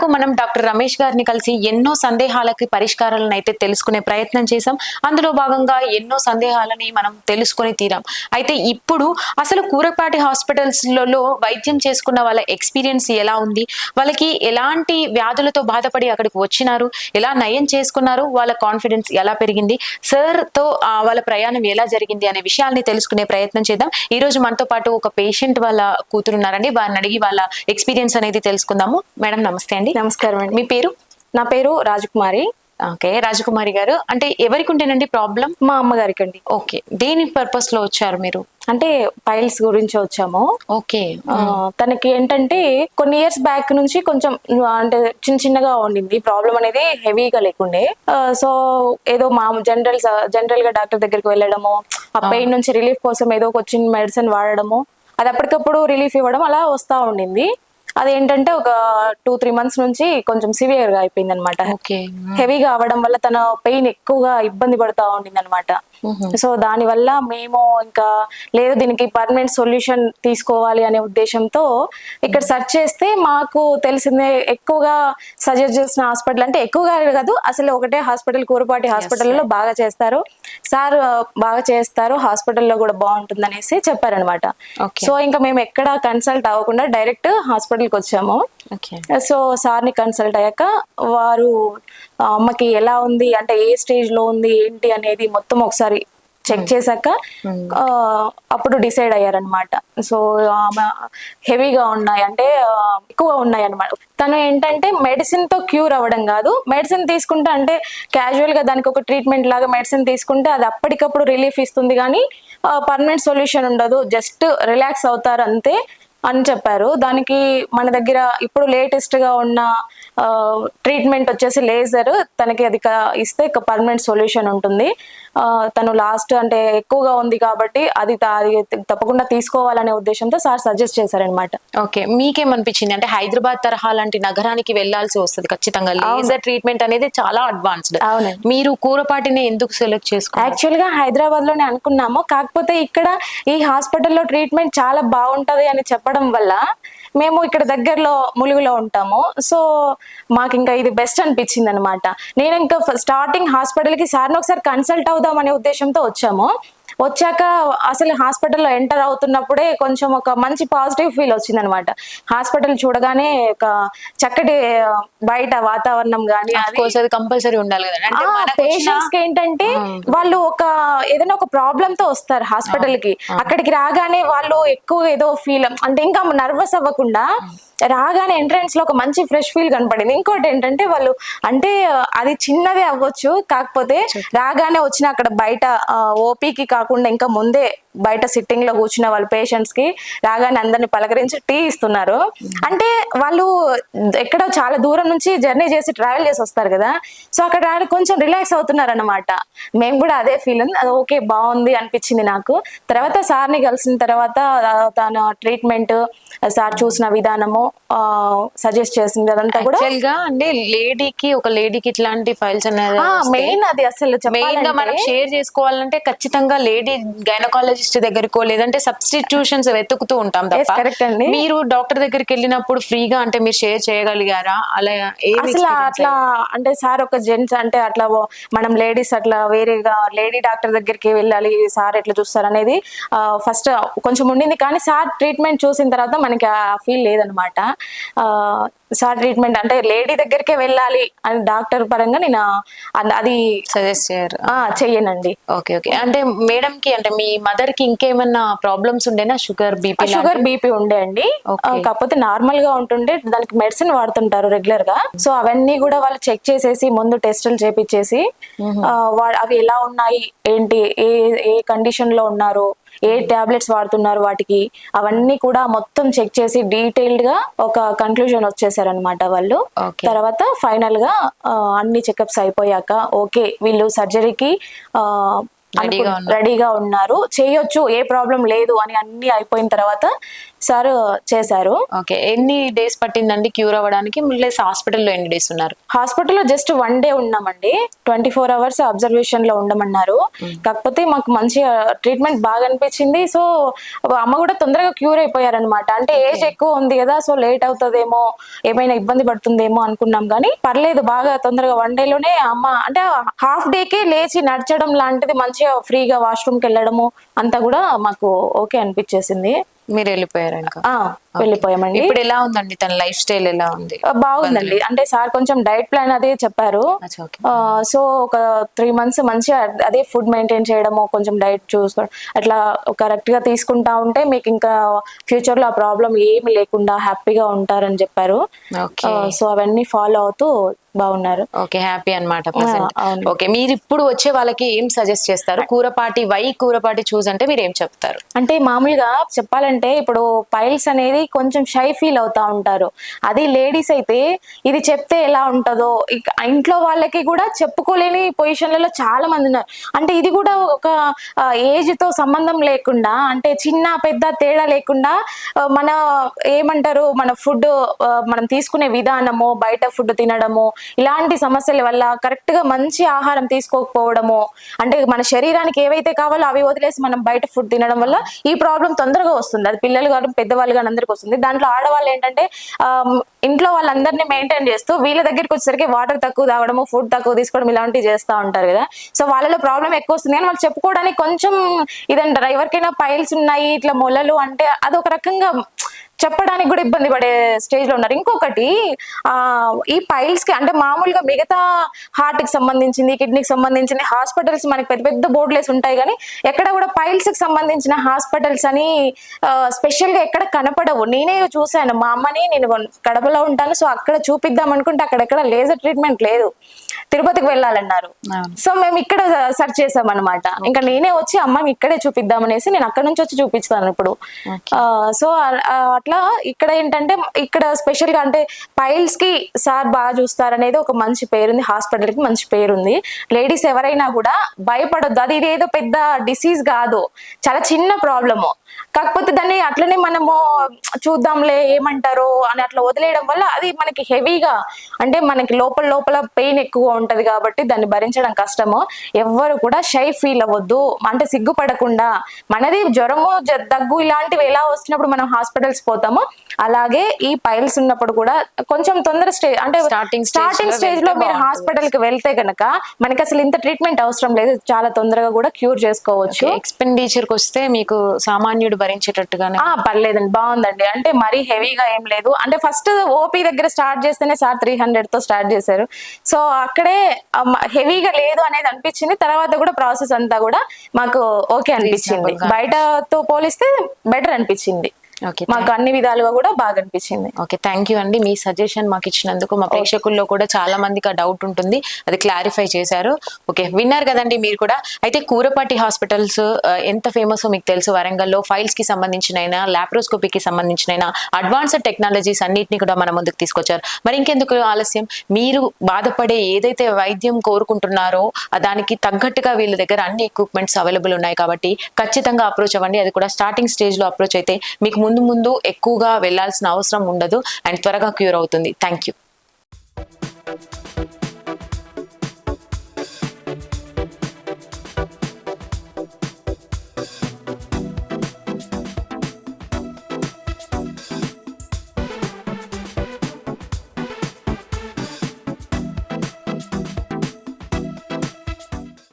వరకు మనం డాక్టర్ రమేష్ గారిని కలిసి ఎన్నో సందేహాలకి పరిష్కారాలను అయితే తెలుసుకునే ప్రయత్నం చేశాం. అందులో భాగంగా ఎన్నో సందేహాలని మనం తెలుసుకొని తీరాం. అయితే ఇప్పుడు అసలు కూరపాటి హాస్పిటల్స్లలో వైద్యం చేసుకున్న వాళ్ళ ఎక్స్పీరియన్స్ ఎలా ఉంది, వాళ్ళకి ఎలాంటి వ్యాధులతో బాధపడి అక్కడికి వచ్చినారు, ఎలా నయం చేసుకున్నారు, వాళ్ళ కాన్ఫిడెన్స్ ఎలా పెరిగింది, సార్ తో వాళ్ళ ప్రయాణం ఎలా జరిగింది అనే విషయాల్ని తెలుసుకునే ప్రయత్నం చేద్దాం. ఈ రోజు మనతో పాటు ఒక పేషెంట్ వాళ్ళ కూతురున్నారండి. వారిని అడిగి వాళ్ళ ఎక్స్పీరియన్స్ అనేది తెలుసుకుందాము. మేడం నమస్తే అండి. నమస్కారం అండి. మీ పేరు? నా పేరు రాజకుమారి. ఓకే, రాజకుమారి గారు, అంటే ఎవరికి ఉంటేనండి ప్రాబ్లం? మా అమ్మగారికి అండి. ఓకే, దేని పర్పస్ లో వచ్చారు మీరు? అంటే పైల్స్ గురించి వచ్చాము. ఓకే. తనకి ఏంటంటే కొన్ని ఇయర్స్ బ్యాక్ నుంచి కొంచెం అంటే చిన్నగా ఉండింది ప్రాబ్లం అనేది, హెవీగా లేకుండే. సో ఏదో మా జనరల్ గా డాక్టర్ దగ్గరికి వెళ్ళడము, ఆ పెయిన్ నుంచి రిలీఫ్ కోసం ఏదో ఒక చిన్న మెడిసిన్ వాడడము, అది అప్పటికప్పుడు రిలీఫ్ ఇవ్వడం అలా వస్తా ఉండింది. అదేంటంటే ఒక 2-3 months నుంచి కొంచెం సివియర్ గా అయిపోయింది అనమాట. హెవీగా అవ్వడం వల్ల తన పెయిన్ ఎక్కువగా ఇబ్బంది పడుతూ ఉండింది అనమాట. సో దాని వల్ల మేము ఇంకా లేదు దీనికి పర్మనెంట్ సొల్యూషన్ తీసుకోవాలి అనే ఉద్దేశంతో ఇక్కడ సెర్చ్ చేస్తే మాకు తెలిసిందే ఎక్కువగా సజెస్ట్ చేసిన హాస్పిటల్, అంటే ఎక్కువగా కాదు అసలు ఒకటే హాస్పిటల్, కూరపాటి హాస్పిటల్లో బాగా చేస్తారు సార్, బాగా చేస్తారు, హాస్పిటల్లో కూడా బాగుంటుంది అనేసి చెప్పారనమాట. సో ఇంకా మేము ఎక్కడ కన్సల్ట్ అవ్వకుండా డైరెక్ట్ హాస్పిటల్కి వచ్చాము. సో సార్ని కన్సల్ట్ అయ్యాక వారు అమ్మకి ఎలా ఉంది, అంటే ఏ స్టేజ్ లో ఉంది ఏంటి అనేది మొత్తం ఒకసారి చెక్ చేశాక అప్పుడు డిసైడ్ అయ్యారనమాట. సో హెవీగా ఉన్నాయి, అంటే ఎక్కువ ఉన్నాయి అనమాట. తను ఏంటంటే మెడిసిన్ తో క్యూర్ అవ్వడం కాదు, మెడిసిన్ తీసుకుంటే అంటే క్యాజువల్ గా దానికి ఒక ట్రీట్మెంట్ లాగా మెడిసిన్ తీసుకుంటే అది అప్పటికప్పుడు రిలీఫ్ ఇస్తుంది, కానీ పర్మనెంట్ సొల్యూషన్ ఉండదు, జస్ట్ రిలాక్స్ అవుతారు అంతే అని చెప్పారు. దానికి మన దగ్గర ఇప్పుడు లేటెస్ట్ గా ఉన్న ట్రీట్మెంట్ వచ్చేసి లేజర్, తనకి అది ఇస్తే పర్మనెంట్ సొల్యూషన్ ఉంటుంది. తను లాస్ట్ అంటే ఎక్కువగా ఉంది కాబట్టి అది తప్పకుండా తీసుకోవాలనే ఉద్దేశంతో సార్ సజెస్ట్ చేశారనమాట. ఓకే, మీకేమనిపించింది? అంటే హైదరాబాద్ తరహా లాంటి నగరానికి వెళ్లాల్సి వస్తుంది ఖచ్చితంగా, లేజర్ ట్రీట్మెంట్ అనేది చాలా అడ్వాన్స్డ్. మీరు కూరపాటిని ఎందుకు సెలెక్ట్ చేసుకున్నారు? యాక్చువల్ గా హైదరాబాద్ లోనే అనుకున్నాము, కాకపోతే ఇక్కడ ఈ హాస్పిటల్లో ట్రీట్మెంట్ చాలా బాగుంటది అని చెప్పడం వల్ల మేము ఇక్కడ దగ్గరలో ములుగులో ఉంటాము. సో మాకు ఇంకా ఇది బెస్ట్ అనిపించింది అనమాట. నేను ఇంకా స్టార్టింగ్ హాస్పిటల్ కి సార్ని ఒకసారి కన్సల్ట్ అవుదాం అనే ఉద్దేశంతో వచ్చాము. వచ్చాక అసలు హాస్పిటల్లో ఎంటర్ అవుతున్నప్పుడే కొంచెం ఒక మంచి పాజిటివ్ ఫీల్ వచ్చింది అనమాట. హాస్పిటల్ చూడగానే ఒక చక్కటి బయట వాతావరణం గానీ, అది కంపల్సరీ ఉండాలి కదా. పేషెంట్స్ కి ఏంటంటే వాళ్ళు ఏదైనా ఒక ప్రాబ్లమ్ తో వస్తారు హాస్పిటల్ కి, అక్కడికి రాగానే వాళ్ళు ఎక్కువ ఏదో ఫీల్ అంటే ఇంకా నర్వస్ అవ్వకుండా రాగానే ఎంట్రన్స్ లో ఒక మంచి ఫ్రెష్ ఫీల్ కనపడింది. ఇంకోటి ఏంటంటే వాళ్ళు అంటే అది చిన్నదే అవ్వచ్చు, కాకపోతే రాగానే వచ్చిన అక్కడ బయట ఓపీకి కాకుండా ఇంకా ముందే బయట సిట్టింగ్ లో కూర్చున్న వాళ్ళ పేషెంట్స్ కి రాగానే అందరిని పలకరించి టీ ఇస్తున్నారు. అంటే వాళ్ళు ఎక్కడో చాలా దూరం నుంచి జర్నీ చేసి ట్రావెల్ చేసి వస్తారు కదా, సో అక్కడ కొంచెం రిలాక్స్ అవుతున్నారు అనమాట. మేము కూడా అదే ఫీల్ ఉంది, అది ఓకే బాగుంది అనిపించింది నాకు. తర్వాత సార్ని కలిసిన తర్వాత తన ట్రీట్మెంట్, సార్ చూసిన విధానము, సజెస్ట్ చేసింది అదంతా కూడా అంటే లేడీకి ఇట్లాంటి ఫైల్స్ అనేది మెయిన్. అది అసలు మెయిన్ గా మనం షేర్ చేసుకోవాలంటే ఖచ్చితంగా లేడీ గైనకాలజిస్ట్ దగ్గరకో లేదంటే సబ్స్టిట్యూషన్స్ వెతుకుతూ ఉంటాం తప్ప. కరెక్ట్ అండి. మీరు డాక్టర్ దగ్గరికి వెళ్ళినప్పుడు ఫ్రీగా అంటే మీరు షేర్ చేయగలిగారా? అలా అసలు అట్లా అంటే సార్ ఒక జెంట్స్ అంటే అట్లా మనం లేడీస్ అట్లా వేరేగా లేడీ డాక్టర్ దగ్గరికి వెళ్ళాలి సార్ ఎట్లా చూస్తారు అనేది ఫస్ట్ కొంచెం ఉండింది, కానీ సార్ ట్రీట్మెంట్ చూసిన తర్వాత మనకి ఆ ఫీల్ లేదనమాట. సార్ ట్రీట్మెంట్ అంటే లేడీ దగ్గరికే వెళ్ళాలి అని డాక్టర్ పరంగా నేను అది సజెస్ట్ చెయ్యనండి. Okay okay. అంటే మేడం కి అంటే మీ మదర్ కి ఇంకేమన్నా ప్రాబ్లమ్స్ ఉండేనా? షుగర్ బీపీ ఉండే అండి, కాకపోతే నార్మల్ గా ఉంటుండే. దానికి మెడిసిన్ వాడుతుంటారు రెగ్యులర్ గా. సో అవన్నీ కూడా వాళ్ళు చెక్ చేసేసి ముందు టెస్టులు చేపించేసి అవి ఎలా ఉన్నాయి ఏంటి, ఏ కండిషన్ లో ఉన్నారు, ఏ టాబ్లెట్స్ వాడుతున్నారు వాటికి, అవన్నీ కూడా మొత్తం చెక్ చేసి డీటెయిల్డ్ గా ఒక కన్క్లూజన్ వచ్చేసారనమాట వాళ్ళు. తర్వాత ఫైనల్ గా అన్ని చెకప్స్ అయిపోయాక ఓకే వీళ్ళు సర్జరీకి రెడీగా ఉన్నారు, చేయొచ్చు, ఏ ప్రాబ్లం లేదు అని అన్ని అయిపోయిన తర్వాత సార్ చేశారు. ఓకే, ఎన్ని డేస్ పట్టిందండి క్యూర్ అవ్వడానికి? ప్లస్ హాస్పిటల్లో ఎన్ని డేస్ ఉన్నారు? హాస్పిటల్లో జస్ట్ 1 డే ఉన్నామండి. 24 hours అబ్జర్వేషన్ లో ఉండమన్నారు. కాకపోతే మాకు మంచి ట్రీట్మెంట్ బాగా అనిపించింది. సో అమ్మ కూడా తొందరగా క్యూర్ అయిపోయారనమాట. అంటే ఏజ్ ఎక్కువ ఉంది కదా, సో లేట్ అవుతుందేమో, ఏమైనా ఇబ్బంది పడుతుందేమో అనుకున్నాం, కానీ పర్లేదు, బాగా తొందరగా 1 day లోనే అమ్మ అంటే హాఫ్ డేకే లేచి నడచడం లాంటిది, మంచిగా ఫ్రీగా వాష్రూమ్కి వెళ్ళడము అంతా కూడా మాకు ఓకే అనిపించేసింది. మీరు వెళ్ళిపోయారు ఇంకా? వెళ్ళిపోయామండి. ఇప్పుడు ఎలా ఉందండి తన లైఫ్ స్టైల్, ఎలా ఉంది? బాగుందండి. అంటే సార్ కొంచెం డైట్ ప్లాన్ అదే చెప్పారు. సో ఒక 3 months మంచిగా అదే ఫుడ్ మెయింటైన్ చేయడము, కొంచెం డైట్ చూసుకోవడం, అట్లా కరెక్ట్ గా తీసుకుంటా ఉంటే మీకు ఇంకా ఫ్యూచర్ లో ఆ ప్రాబ్లం ఏమి లేకుండా హ్యాపీగా ఉంటారని చెప్పారు. సో అవన్నీ ఫాలో అవుతూ బాగున్నారు. ఓకే, హ్యాపీ అన్నమాట ప్రెసెంట్. ఓకే, మీరు ఇప్పుడు వచ్చే వాళ్ళకి ఏం సజెస్ట్ చేస్తారు? కూరపాటి కూరపాటి చూస్ అంటే మీరు ఏం చెప్తారు? అంటే మామూలుగా చెప్పాలంటే ఇప్పుడు పైల్స్ అనేది కొంచెం షై ఫీల్ అవుతా ఉంటారు. అది లేడీస్ అయితే ఇది చెప్తే ఎలా ఉంటుందో, ఇంట్లో వాళ్ళకి కూడా చెప్పుకోలేని పొజిషన్లలో చాలా మంది ఉన్నారు. అంటే ఇది కూడా ఒక ఏజ్ తో సంబంధం లేకుండా, అంటే చిన్న పెద్ద తేడా లేకుండా మన ఏమంటారు, మన ఫుడ్ మనం తీసుకునే విధానము, బయట ఫుడ్ తినడము, ఇలాంటి సమస్యల వల్ల కరెక్ట్ గా మంచి ఆహారం తీసుకోకపోవడము, అంటే మన శరీరానికి ఏవైతే కావాలో అవి వదిలేసి మనం బయట ఫుడ్ తినడం వల్ల ఈ ప్రాబ్లం తొందరగా వస్తుంది. అది పిల్లలు కానీ పెద్దవాళ్ళు కానీ అందరికి వస్తుంది. దాంట్లో ఆడవాళ్ళు ఏంటంటే ఇంట్లో వాళ్ళందరినీ మెయింటైన్ చేస్తూ వీళ్ళ దగ్గరికి వచ్చేసరికి వాటర్ తక్కువ తాగడము, ఫుడ్ తక్కువ తీసుకోవడం ఇలాంటివి చేస్తూ ఉంటారు కదా. సో వాళ్ళలో ప్రాబ్లం ఎక్కువ వస్తుంది, కానీ వాళ్ళు చెప్పుకోవడానికి కొంచెం ఇదంటారు. ఎవరికైనా పైల్స్ ఉన్నాయి, ఇట్లా మొలలు అంటే అదొక రకంగా చెప్పడానికి కూడా ఇబ్బంది పడే స్టేజ్ లో ఉన్నారు. ఇంకొకటి ఈ పైల్స్ కి అంటే మామూలుగా మిగతా హార్ట్ కి సంబంధించింది, కిడ్నీకి సంబంధించింది హాస్పిటల్స్ మనకి పెద్ద పెద్ద బోర్డులేసి ఉంటాయి, కానీ ఎక్కడ కూడా పైల్స్ కి సంబంధించిన హాస్పిటల్స్ అని స్పెషల్ గా ఎక్కడ కనపడవు. నేనే చూసాను, మా అమ్మని, నేను కడపలో ఉంటాను, సో అక్కడ చూపిద్దాం అనుకుంటే అక్కడెక్కడ లేజర్ ట్రీట్మెంట్ లేదు, తిరుపతికి వెళ్ళాలన్నారు. సో మేము ఇక్కడ సెర్చ్ చేసాం అనమాట. ఇంకా నేనే వచ్చి అమ్మని ఇక్కడే చూపిద్దామనేసి నేను అక్కడ నుంచి వచ్చి చూపిస్తాను ఇప్పుడు. సో అట్లా ఇక్కడ ఏంటంటే ఇక్కడ స్పెషల్ గా అంటే పైల్స్ కి సార్ బాగా చూస్తారనేది ఒక మంచి పేరుంది, హాస్పిటల్ కి మంచి పేరుంది. లేడీస్ ఎవరైనా కూడా భయపడొద్దు, అది ఇదేదో పెద్ద డిసీజ్ కాదు, చాలా చిన్న ప్రాబ్లము. కాకపోతే దాన్ని అట్లనే మనము చూద్దాంలే ఏమంటారో అని అట్లా వదిలేయడం వల్ల అది మనకి హెవీగా, అంటే మనకి లోపల పెయిన్ ఎక్కువ ఉంటది కాబట్టి దాన్ని భరించడం కష్టము. ఎవ్వరు కూడా షై ఫీల్ అవ్వద్దు, అంటే సిగ్గుపడకుండా. మనది జ్వరము, దగ్గు ఇలాంటివి ఎలా వచ్చినప్పుడు మనం హాస్పిటల్స్ పోతామో, అలాగే ఈ పైల్స్ ఉన్నప్పుడు కూడా కొంచెం తొందర స్టేజ్, అంటే స్టార్టింగ్ స్టేజ్ లో మీరు హాస్పిటల్ కి వెళ్తే గనక మనకి అసలు ఇంత ట్రీట్మెంట్ అవసరం లేదు, చాలా తొందరగా కూడా క్యూర్ చేసుకోవచ్చు. ఎక్స్పెండిచర్ కి వస్తే మీకు సామాన్యుడు భరించేటట్టుగానే పర్లేదండి, బాగుందండి. అంటే మరీ హెవీగా ఏం లేదు. అంటే ఫస్ట్ ఓపీ దగ్గర స్టార్ట్ చేస్తేనే సార్ 300 తో స్టార్ట్ చేశారు. సో అక్కడే హెవీగా లేదు అనేది అనిపించింది. తర్వాత కూడా ప్రాసెస్ అంతా కూడా మాకు ఓకే అనిపించింది, బయటతో పోలిస్తే బెటర్ అనిపించింది. మాకు అన్ని విధాలుగా కూడా బాగా అనిపించింది. ఓకే, థ్యాంక్ యూ అండి. మీ సజెషన్ మాకు ఇచ్చినందుకు. మా ప్రేక్షకుల్లో కూడా చాలా మందికి ఆ డౌట్ ఉంటుంది, అది క్లారిఫై చేశారు. ఓకే, విన్నారు కదండి మీరు కూడా. అయితే కూరపాటి హాస్పిటల్స్ ఎంత ఫేమస్ మీకు తెలుసు. వరంగల్లో ఫైల్స్ కి సంబంధించిన లాప్రోస్కోపీకి సంబంధించిన అడ్వాన్స్డ్ టెక్నాలజీస్ అన్నిటిని కూడా మన ముందుకు తీసుకొచ్చారు. మరి ఇంకెందుకు ఆలస్యం, మీరు బాధపడే ఏదైతే వైద్యం కోరుకుంటున్నారో దానికి తగ్గట్టుగా వీళ్ళ దగ్గర అన్ని ఎక్విప్మెంట్స్ అవైలబుల్ ఉన్నాయి కాబట్టి ఖచ్చితంగా అప్రోచ్ అవ్వండి. అది కూడా స్టార్టింగ్ స్టేజ్ లో అప్రోచ్ అయితే మీకు ముందు ఎక్కువగా వెళ్లాల్సిన అవసరం ఉండదు అండ్ త్వరగా క్యూర్ అవుతుంది. Thank you.